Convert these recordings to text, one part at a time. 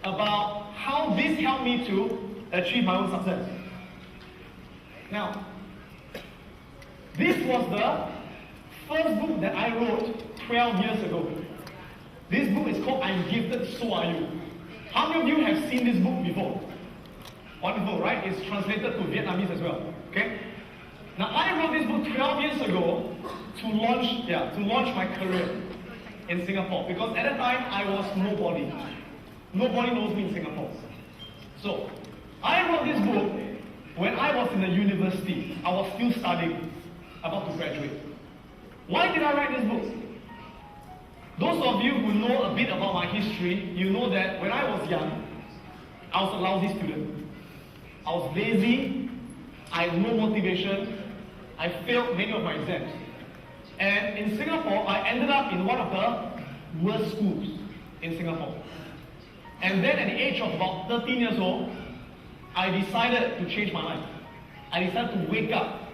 about how this helped me to achieve my own success. Now, this was the first book that I wrote 12 years ago. This book is called I'm Gifted, So Are You. How many of you have seen this book before? Wonderful, right? It's translated to Vietnamese as well. Okay? Now, I wrote this book 12 years ago to launch my career in Singapore, because at that time I was nobody. Nobody knows me in Singapore. So, I wrote this book when I was in the university. I was still studying, about to graduate. Why did I write this book? Those of you who know a bit about my history, you know that when I was young, I was a lousy student. I was lazy, I had no motivation, I failed many of my exams. And in Singapore, I ended up in one of the worst schools in Singapore. And then at the age of about 13 years old, I decided to change my life. I decided to wake up.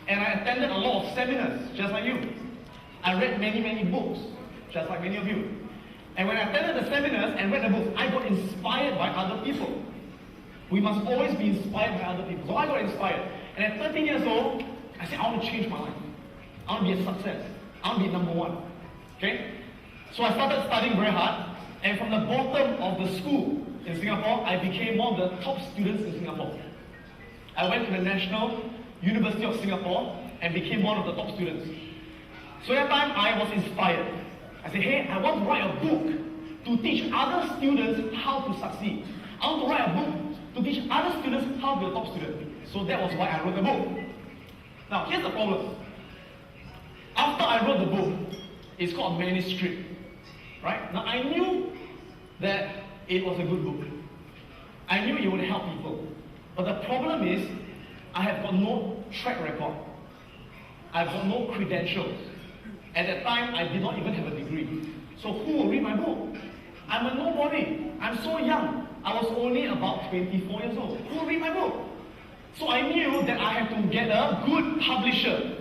And I attended a lot of seminars, just like you. I read many books, just like many of you. And when I attended the seminars and read the books, I got inspired by other people. We must always be inspired by other people. So I got inspired. And at 13 years old, I said, I want to change my life. I want to be a success. I want to be number one. Okay? So I started studying very hard. And from the bottom of the school in Singapore, I became one of the top students in Singapore. I went to the National University of Singapore and became one of the top students. So at that time, I was inspired. I said, hey, I want to write a book to teach other students how to succeed. I want to write a book to teach other students how to be a top student. So that was why I wrote the book. Now, here's the problem. After I wrote the book, it's called a manuscript. Right? Now, I knew that it was a good book. I knew it would help people. But the problem is, I have got no track record. I've got no credentials. At that time, I did not even have a degree. So who will read my book? I'm a nobody. I'm so young. I was only about 24 years old. Who will read my book? So I knew that I had to get a good publisher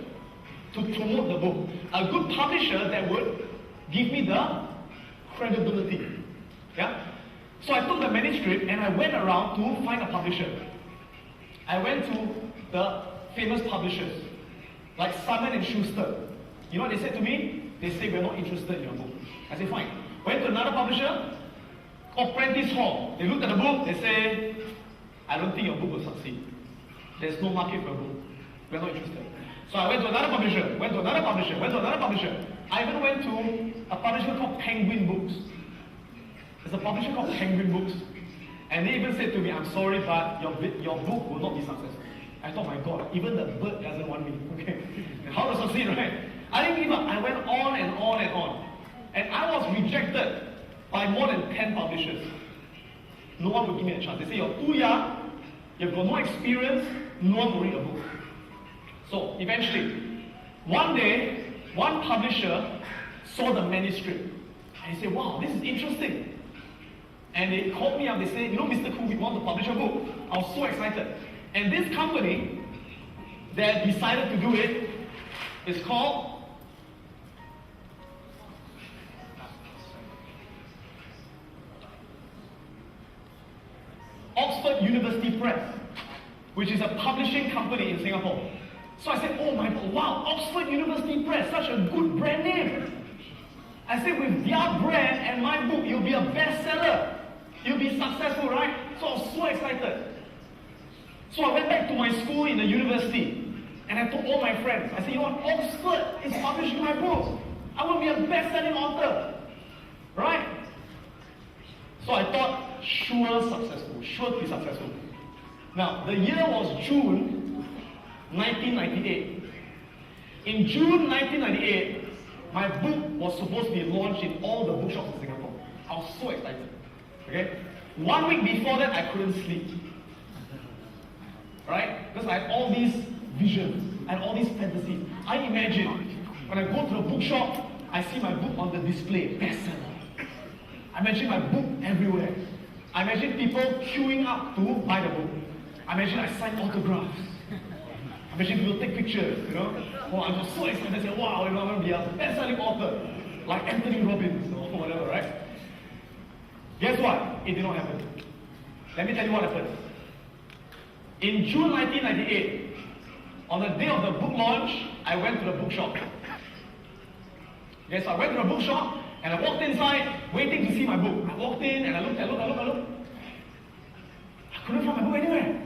to promote the book. A good publisher that would give me the credibility. Yeah? So I took the manuscript and I went around to find a publisher. I went to the famous publishers, like Simon & Schuster. You know what they said to me? They said, we're not interested in your book. I said, fine. Went to another publisher, called Prentice Hall. They looked at the book, they said, I don't think your book will succeed. There's no market for a book. We're not interested. So I went to another publisher, went to another publisher, went to another publisher. I even went to a publisher called Penguin Books. There's a publisher called Penguin Books. And they even said to me, I'm sorry, but your book will not be successful. I thought, my God, even the bird doesn't want me. Okay, how to succeed, right? I didn't give up. I went on and on and on. And I was rejected by more than 10 publishers. No one would give me a chance. They say, you're too young, you've got no experience, no one will read a book. So eventually, one day, one publisher saw the manuscript. And he said, wow, this is interesting. And they called me up, they said, you know, Mr. Khoo, we want to publish a book. I was so excited. And this company that decided to do it is called Oxford University Press, which is a publishing company in Singapore. So I said, oh my God, wow, Oxford University Press, such a good brand name. I said, with their brand and my book, you'll be a bestseller. You'll be successful, right? So I was so excited. So I went back to my school in the university, and I told all my friends, I said, you know what, Oxford is publishing my book. I will be a best-selling author, right? So I thought, sure to be successful. Now, the year was June 1998. In June 1998, my book was supposed to be launched in all the bookshops in Singapore. I was so excited. Okay? 1 week before that, I couldn't sleep. Right? Because I had all these visions, I had all these fantasies. I imagine when I go to the bookshop, I see my book on the display, bestseller. I imagine my book everywhere. I imagine people queuing up to buy the book. I imagine I sign autographs. I imagine people take pictures, you know. Oh, I was so excited. I said, wow, you know, I'm going to be a best-selling author, like Anthony Robbins or whatever, right? Guess what? it did not happen. Let me tell you what happened. In June 1998, on the day of the book launch, I went to the bookshop. Yes, I went to the bookshop and I walked inside waiting to see my book. I walked in and I looked. I couldn't find my book anywhere.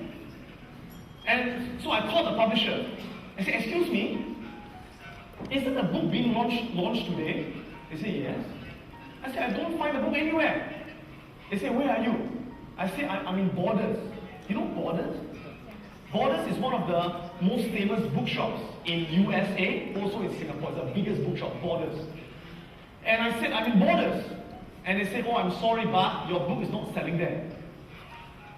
And so I called the publisher. I said, excuse me, isn't the book being launched today? They said, yes. I said, I don't find the book anywhere. They said, where are you? I said, I'm in Borders. You know Borders? Borders is one of the most famous bookshops in USA, also in Singapore. It's the biggest bookshop, Borders. And I said, I'm in Borders. And they said, oh, I'm sorry, but your book is not selling there.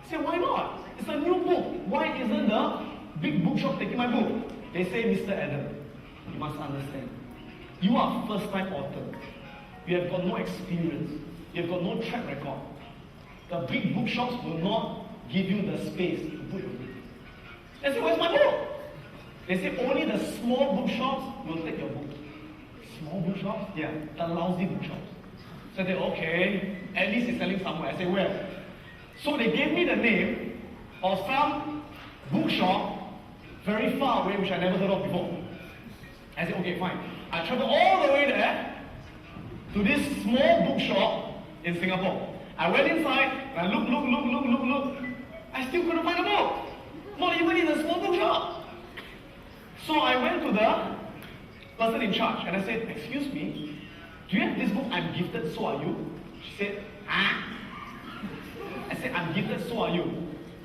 I said, why not? It's a new book. Why isn't the big bookshop taking my book? They say, Mr. Adam, you must understand. You are a first-time author. You have got no experience. You have got no track record. The big bookshops will not give you the space to put your book. I said, where's my book? They say, only the small bookshops will take your book. Small bookshops? Yeah, the lousy bookshops. So they okay, at least it's selling somewhere. I say, where? So they gave me the name of some bookshop very far away, which I never heard of before. I said, okay, fine. I traveled all the way there to this small bookshop in Singapore. I went inside, and I looked. I still couldn't find a book. Not even in the small bookshop. So I went to the person in charge, and I said, excuse me, do you have this book, I'm Gifted, So Are You? She said, ah? I said, I'm gifted, so are you.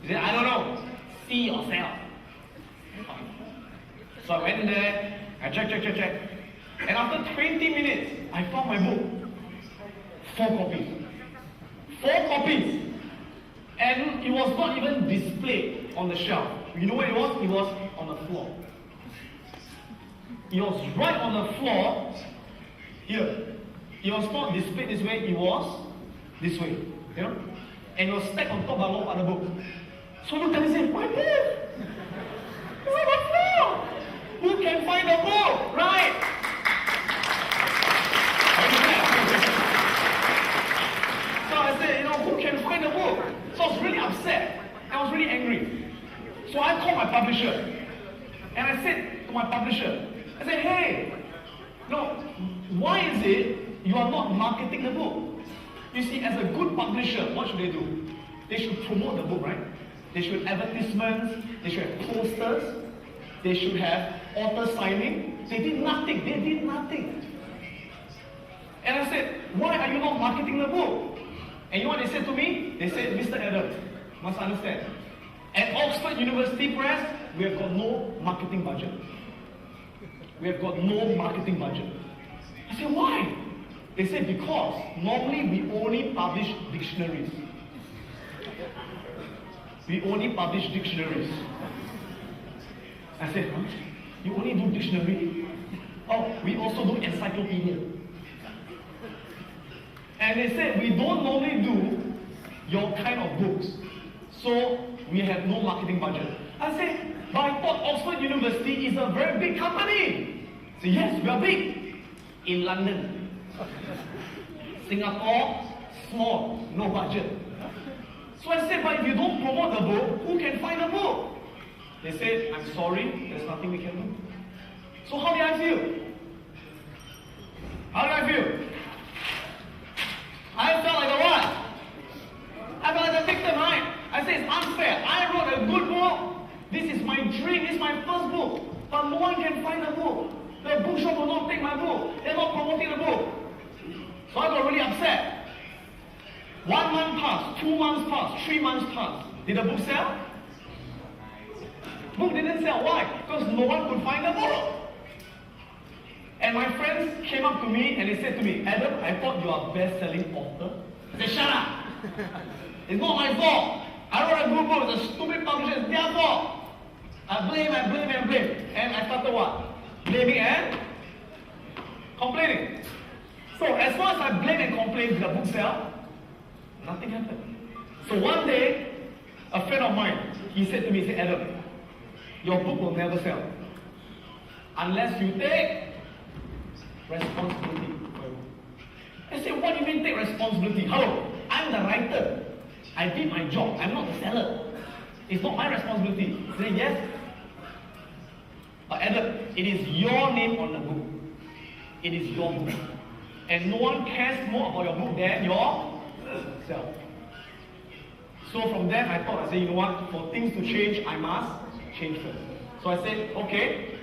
She said, I don't know. See yourself. So I went in there, I checked. And after 20 minutes, I found my book. 4 copies. 4 copies. And it was not even displayed on the shelf. You know where it was? It was on the floor. It was right on the floor. Here. It was not displayed this way, it was this way. You know? And it was stacked on top of a lot of other books. So I looked at it and said, my book! It's on the floor! Who can find the book? Right? So I said, who can find the book? So I was really upset. I was really angry. So I called my publisher. And I said to my publisher, I said, hey, why is it you are not marketing the book? You see, as a good publisher, what should they do? They should promote the book, right? They should have advertisements, they should have posters, they should have author signing. They did nothing. And I said, why are you not marketing the book? And you know what they said to me? They said, Mr. Adam, you must understand. At Oxford University Press, we have got no marketing budget. We have got no marketing budget. I said, why? They said, because normally we only publish dictionaries. We only publish dictionaries. I said, huh? You only do dictionary? Oh, we also do encyclopedia. And they said, we don't normally do your kind of books. So we have no marketing budget. I said, but I thought Oxford University is a very big company. I said, yes, we are big. In London. Singapore, small, no budget. So I said, but if you don't promote the book, who can find the book? They said, I'm sorry, there's nothing we can do. So how did I feel? How did I feel? I felt like a what? I felt like a victim, right? I said, it's unfair. I wrote a good book. This is my dream. This is my first book. But no one can find the book. The bookshop will not take my book. They're not promoting the book. So I got really upset. 1 month passed, 2 months passed, 3 months passed. Did the book sell? Book didn't sell. Why? Because no one could find the book. And my friends came up to me and they said to me, Adam, I thought you are a best-selling author. I said, shut up. It's not my fault. I wrote a good book. It's a stupid publisher. It's their fault. I blame. And I started what? Blaming and complaining. So as far as I blame and complain, did the book sell? Nothing happened. So one day, a friend of mine, he said to me, he said, Adam, your book will never sell unless you take responsibility. I said, what do you mean take responsibility? Hello, I'm the writer. I did my job. I'm not the seller. It's not my responsibility. He said, yes. But Adam, it is your name on the book. It is your book. And no one cares more about your book than yourself. So from then I thought, I said, you know what, for things to change, I must change first. So I said, okay,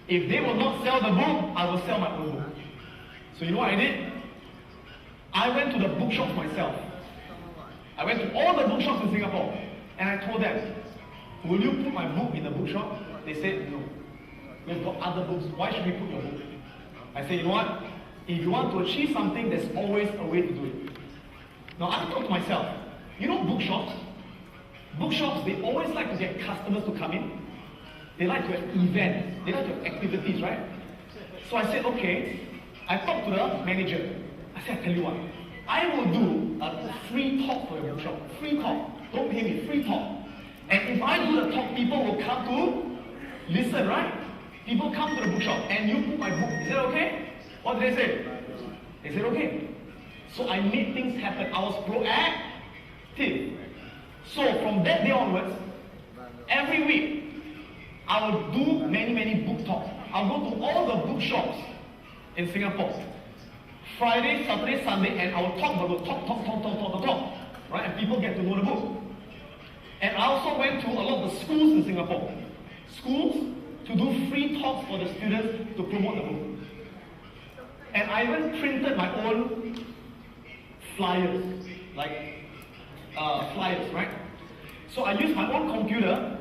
if they will not sell the book, I will sell my own book. So you know what I did? I went to the bookshops myself. I went to all the bookshops in Singapore and I told them, will you put my book in the bookshop? They said, no. We've got other books. Why should we put your book? I said, you know what? If you want to achieve something, there's always a way to do it. Now I thought to myself, you know bookshops? Bookshops, they always like to get customers to come in. They like to have events. They like to have activities, right? So I said, okay. I talked to the manager. I said, I tell you what, I will do a free talk for your bookshop. Free talk. Don't pay me, free talk. And if I do the talk, people will come to listen, right? People come to the bookshop and you put my book. Is that okay? What did they say? They said, okay. So I made things happen. I was proactive. So from that day onwards, every week, I will do many book talks. I'll go to all the bookshops in Singapore. Friday, Saturday, Sunday, and I will talk about the talk. Right? And people get to know the book. And I also went to a lot of the schools in Singapore. Schools to do free talks for the students to promote the book. And I even printed my own flyers, like flyers, right? So I used my own computer.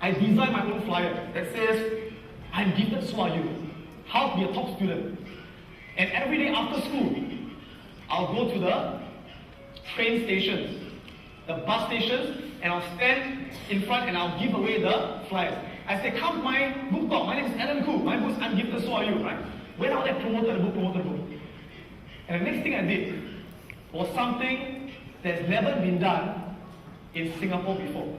I designed my own flyer that says, I'm gifted, so are you. How to be a top student. And every day after school, I'll go to the train stations, the bus stations, and I'll stand in front and I'll give away the flyers. I say, come to my book talk. My name is Adam Khoo. My book is I'm Gifted, So Are You, right? Went out there, promoted the book. And the next thing I did was something that's never been done in Singapore before.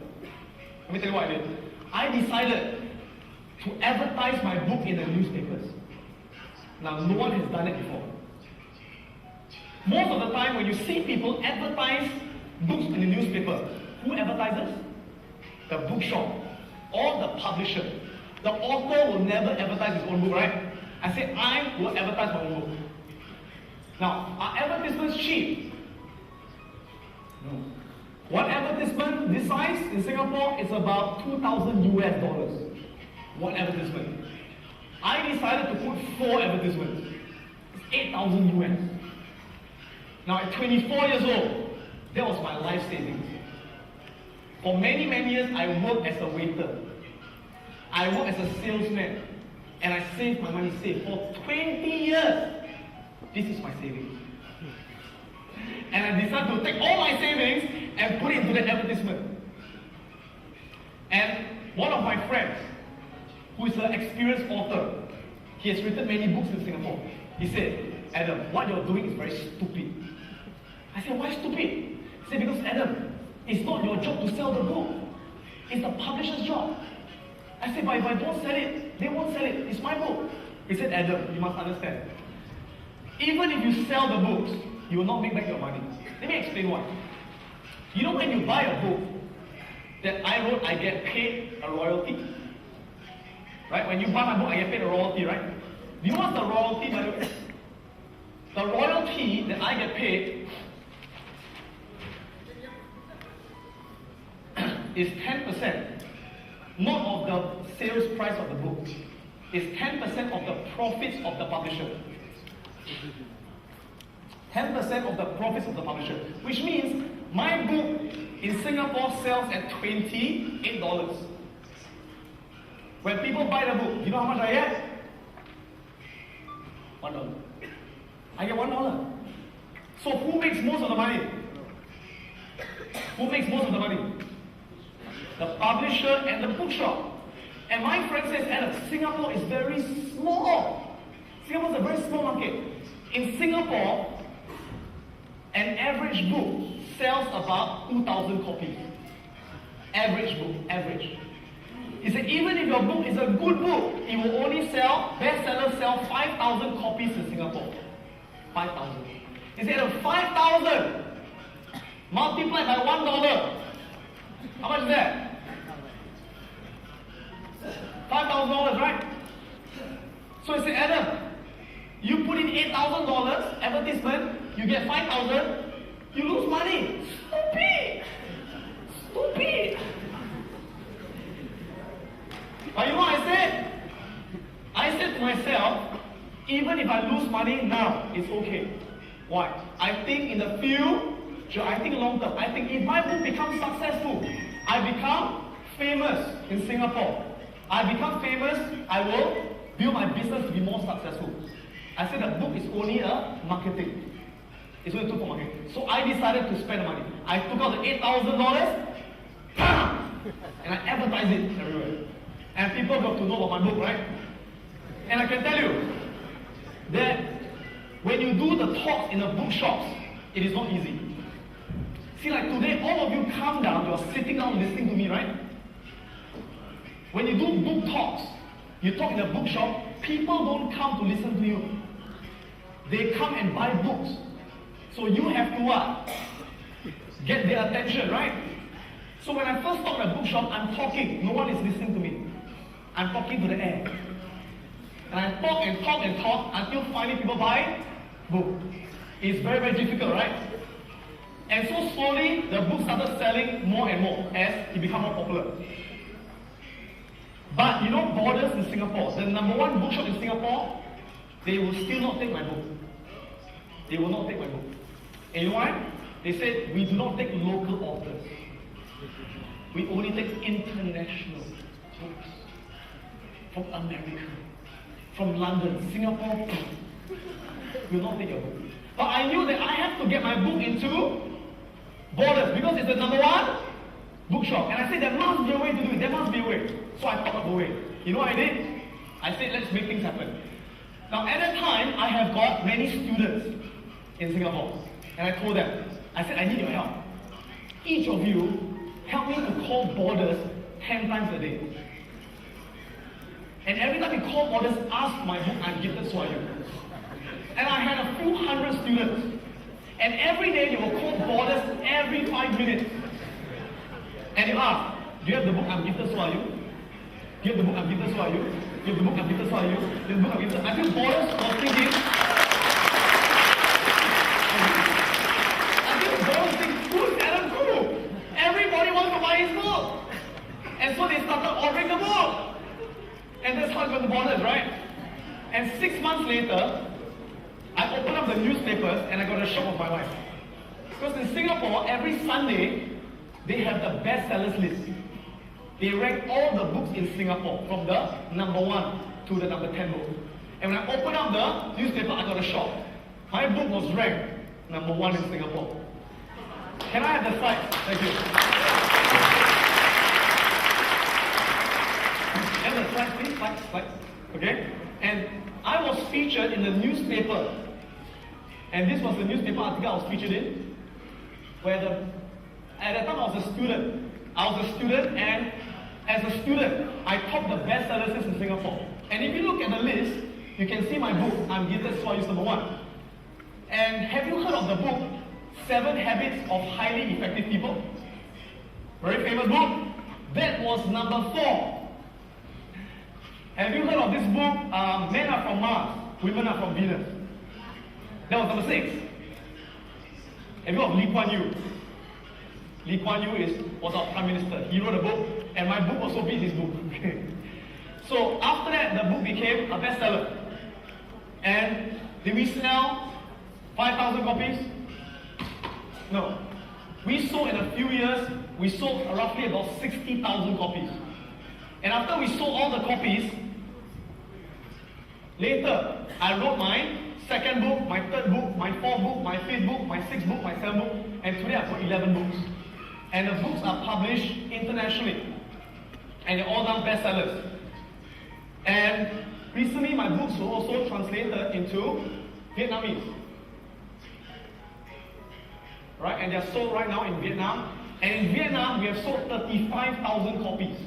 Let me tell you what I did. I decided to advertise my book in the newspapers. Now, no one has done it before. Most of the time, when you see people advertise books in the newspaper, who advertises? The bookshop or the publisher. The author will never advertise his own book, right? I said, I will advertise my own book. Now, are advertisements cheap? No. One advertisement this size in Singapore is about $2,000 US. One advertisement. I decided to put 4 advertisements. It's 8,000 US. Now, at 24 years old, that was my life savings. For many years, I worked as a waiter. I worked as a salesman. And I saved my money, for 20 years. This is my savings. And I decided to take all my savings and put it into the advertisement. And one of my friends, who is an experienced author, he has written many books in Singapore. He said, Adam, what you're doing is very stupid. I said, why stupid? He said, because Adam, it's not your job to sell the book. It's the publisher's job. I said, but if I don't sell it, they won't sell it. It's my book. He said, Adam, you must understand. Even if you sell the books, you will not make back your money. Let me explain why. You know when you buy a book that I wrote, I get paid a royalty. Right? When you buy my book, I get paid a royalty, right? Do you know what's the royalty, by the way? The royalty that I get paid is 10%. Not of the sales price of the book. It's 10% of the profits of the publisher. 10% of the profits of the publisher. Which means my book in Singapore sells at $28. When people buy the book, you know how much I get? $1. I get $1. So who makes most of the money? Who makes most of the money? The publisher and the bookshop. And my friend says, Adam, Singapore is very small. Singapore is a very small market. In Singapore, an average book sells about 2,000 copies. Average book, average. He said, even if your book is a good book, it will only sell, bestsellers sell 5,000 copies in Singapore. 5,000. He said, 5,000. multiplied by $1. How much is that? $5,000, right? So I said, Adam, you put in $8,000 advertisement, you get 5,000, you lose money. Stupid! Stupid! But you know what I said? I said to myself, even if I lose money now, it's okay. Why? I think in the future, I think long term, I think if my book becomes successful, I become famous in Singapore. I become famous, I will build my business to be more successful. I said the book is only a marketing. It's only a tool for marketing. So I decided to spend the money. I took out the $8,000, and I advertised it everywhere. And people got to know about my book, right? And I can tell you that when you do the talks in the bookshops, it is not easy. See, like today, all of you come down, you are sitting down listening to me, right? When you do book talks, you talk in a bookshop, people don't come to listen to you. They come and buy books. So you have to what? Get their attention, right? So when I first talk in a bookshop, I'm talking. No one is listening to me. I'm talking to the air. And I talk and talk and talk until finally people buy book. It's very, very difficult, right? And so slowly, the book started selling more and more as it became more popular. But you know, Borders in Singapore, the number one bookshop in Singapore, they will still not take my book. They will not take my book. And you know why? They said, we do not take local authors. We only take international books. From America, from London, Singapore. We will not take your book. But I knew that I have to get my book into Borders because it's the number one bookshop. And I said, there must be a way to do it. There must be a way. So I thought of a way. You know what I did? I said, let's make things happen. Now, at that time, I have got many students in Singapore. And I told them, I said, I need your help. Each of you, help me to call Borders 10 times a day. And every time you call Borders, ask my book, I'm gifted, so are you. And I had a few hundred students. And every day they will call Borders every 5 minutes. And you ask, do you have the book, I'm gifted, so are you? Do you have the book, I'm gifted, so are you? Do you have the book, I'm gifted, so are you? Do you have the book, I'm gifted? I think Borders was thinking, who's Adam Khoo? Everybody wants to buy his book. And so they started ordering the book. And that's how it got to Borders, right? And 6 months later, I opened up the newspapers and I got a shock of my life. Because in Singapore, every Sunday, they have the bestsellers list. They rank all the books in Singapore from the number 1 to the number 10 book. And when I opened up the newspaper, I got a shock. My book was ranked number 1 in Singapore. Can I have the slides? Thank you. And the slides, please, slides. Okay? And I was featured in the newspaper. And this was the newspaper article I was featured in. Where at that time I was a student. And as a student, I topped the bestsellers list in Singapore. And if you look at the list, you can see my book, I'm Gifted, so I use number 1. And have you heard of the book, 7 Habits of Highly Effective People? Very famous book. That was number 4. Have you heard of this book, Men Are From Mars, Women Are From Venus? That was number 6. Have you heard of Lee Kuan Yew? Lee Kuan Yew was our Prime Minister. He wrote a book, and my book also beat his book. So after that, the book became a bestseller. And did we sell 5,000 copies? No. We sold in a few years, we sold roughly about 60,000 copies. And after we sold all the copies, later, I wrote my 2nd book, my 3rd book, my 4th book, my 5th book, my 6th book, my 7th book, and today I've got 11 books. And the books are published internationally. And they're all done bestsellers. And recently my books were also translated into Vietnamese. Right? And they're sold right now in Vietnam. And in Vietnam, we have sold 35,000 copies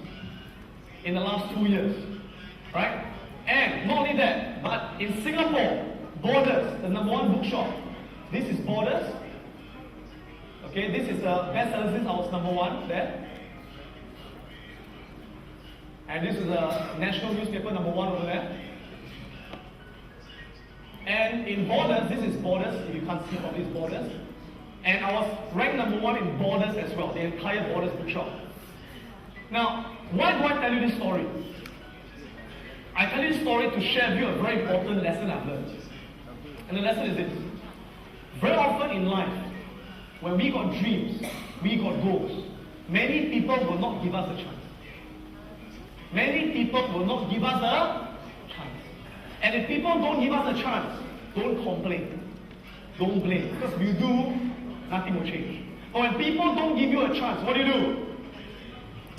in the last 2 years. Right? And not only that, but in Singapore, Borders, the number 1 bookshop. This is Borders. Okay? Okay, this is the bestseller. This is our number one there. And this is a national newspaper number one over there. And in Borders, this is Borders, if you can't see from these Borders. And I was ranked number one in Borders as well, the entire Borders bookshop. Now, why do I tell you this story? I tell you this story to share with you a very important lesson I've learned. And the lesson is this. Very often in life, when we got dreams, we got goals, many people will not give us a chance. Many people will not give us a chance. And if people don't give us a chance, don't complain. Don't blame. Because if you do, nothing will change. But when people don't give you a chance, what do?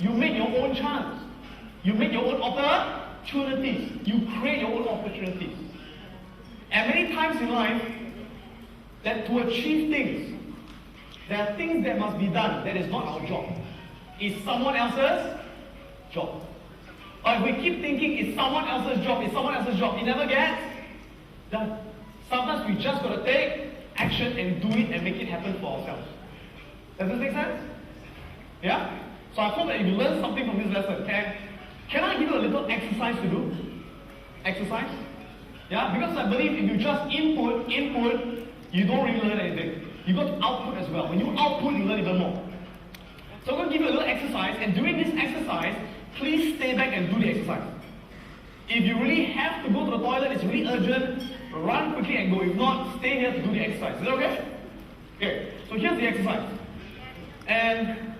You make your own chance. You make your own opportunities. You create your own opportunities. And many times in life, that to achieve things, there are things that must be done that is not our job. It's someone else's job. Or if we keep thinking it's someone else's job, it never gets done. Sometimes we just got to take action and do it and make it happen for ourselves. Does this make sense? Yeah? So I hope that you learn something from this lesson. Can I give you a little exercise to do? Exercise? Yeah? Because I believe if you just input, you don't really learn anything. You got to output as well. When you output, you learn even more. So I'm going to give you a little exercise, and during this exercise, please stay back and do the exercise. If you really have to go to the toilet, it's really urgent, run quickly and go. If not, stay here to do the exercise. Is that okay? Okay, so here's the exercise. And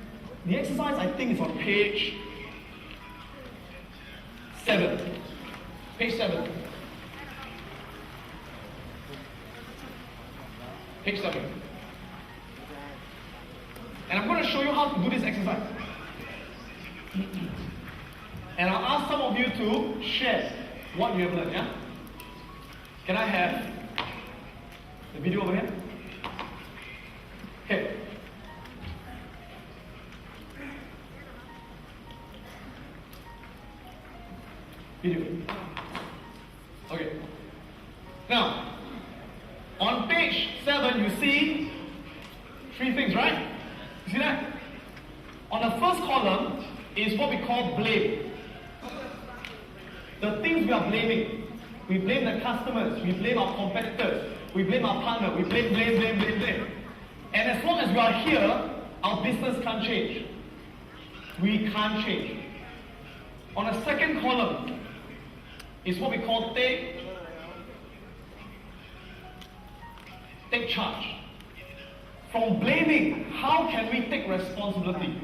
the exercise, I think, is on page 7. Page 7. Page 7. And I'm going to show you how to do this exercise. And I'll ask some of you to share what you have learned, yeah? Can I have the video over here? Okay. Video. Okay. Now, on page 7, you see 3 things, right? You see that? On the first column is what we call blame. The things we are blaming. We blame the customers, we blame our competitors, we blame our partner, we blame. And as long as we are here, our business can't change. We can't change. On the second column is what we call take charge. From blaming, how can we take responsibility?